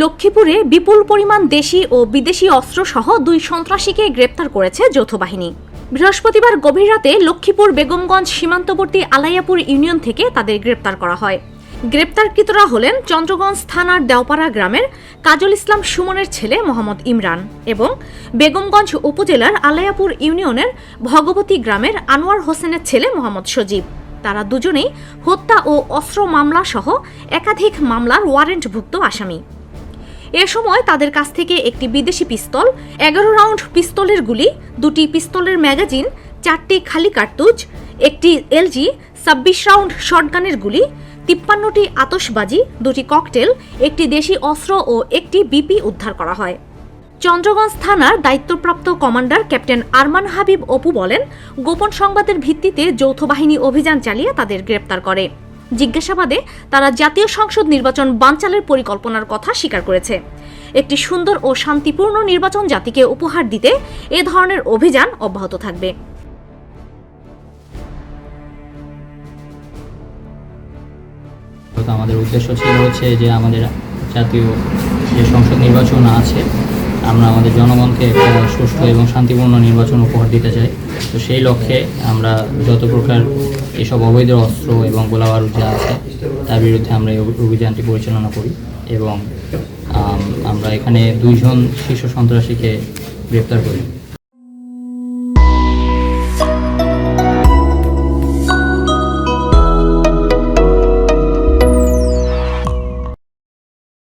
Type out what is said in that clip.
লক্ষ্মীপুরে বিপুল পরিমাণ দেশি ও বিদেশি অস্ত্রসহ 2 সন্ত্রাসীকে গ্রেপ্তার করেছে যৌথ বাহিনী। বৃহস্পতিবার গভীর রাতে লক্ষ্মীপুর বেগমগঞ্জ সীমান্তবর্তী আলাইয়াপুর ইউনিয়ন থেকে তাদের গ্রেপ্তার করা হয়। গ্রেপ্তারকৃতরা হলেন চন্দ্রগঞ্জ থানার দেওপাড়া গ্রামের কাজল ইসলাম সুমনের ছেলে মোহাম্মদ ইমরান এবং বেগমগঞ্জ উপজেলার আলাইয়াপুর ইউনিয়নের ভগবতী গ্রামের আনোয়ার হোসেনের ছেলে মোহাম্মদ সজীব। তারা দুজনেই হত্যা ও অস্ত্র মামলা সহ একাধিক মামলার ওয়ারেন্টভুক্ত আসামি। এ সময় তাদের কাছ থেকে একটি বিদেশি পিস্তল, 11 রাউন্ড পিস্তলের গুলি, 2টি পিস্তলের ম্যাগাজিন, 4টি খালি কার্তুজ, একটি এলজি 26 রাউন্ড শটগানের গুলি, 53টি আতশবাজি, 2টি ককটেল, একটি দেশি অস্ত্র ও একটি বিপি উদ্ধার করা হয়। চন্দ্রগঞ্জ থানার দায়িত্বপ্রাপ্ত কমান্ডার ক্যাপ্টেন আরমান হাবিব অপু বলেন, গোপন সংবাদের ভিত্তিতে যৌথ বাহিনী অভিযান চালিয়ে তাদের গ্রেপ্তার করে। জিজ্ঞাসাবাদে তারা জাতীয় সংসদ নির্বাচন বানচালের পরিকল্পনার কথা স্বীকার করেছে। একটি সুন্দর ও শান্তিপূর্ণ নির্বাচন জাতিকে উপহার দিতে এ ধরনের অভিযান অব্যাহত থাকবে। আমাদের উদ্দেশ্য ছিল যে আমাদের জাতীয় যে সংসদ নির্বাচন আছে, আমরা আমাদের জনগণকে একটা সুষ্ঠু এবং শান্তিপূর্ণ নির্বাচন উপহার দিতে চাই। তো সেই লক্ষ্যে আমরা যত প্রকার এসব অবৈধ অস্ত্র এবং গোলাবারুদ যা আছে তার বিরুদ্ধে আমরা এই অভিযানটি পরিচালনা করি এবং আমরা এখানে 2 জন শীর্ষ সন্ত্রাসীকে গ্রেপ্তার করি।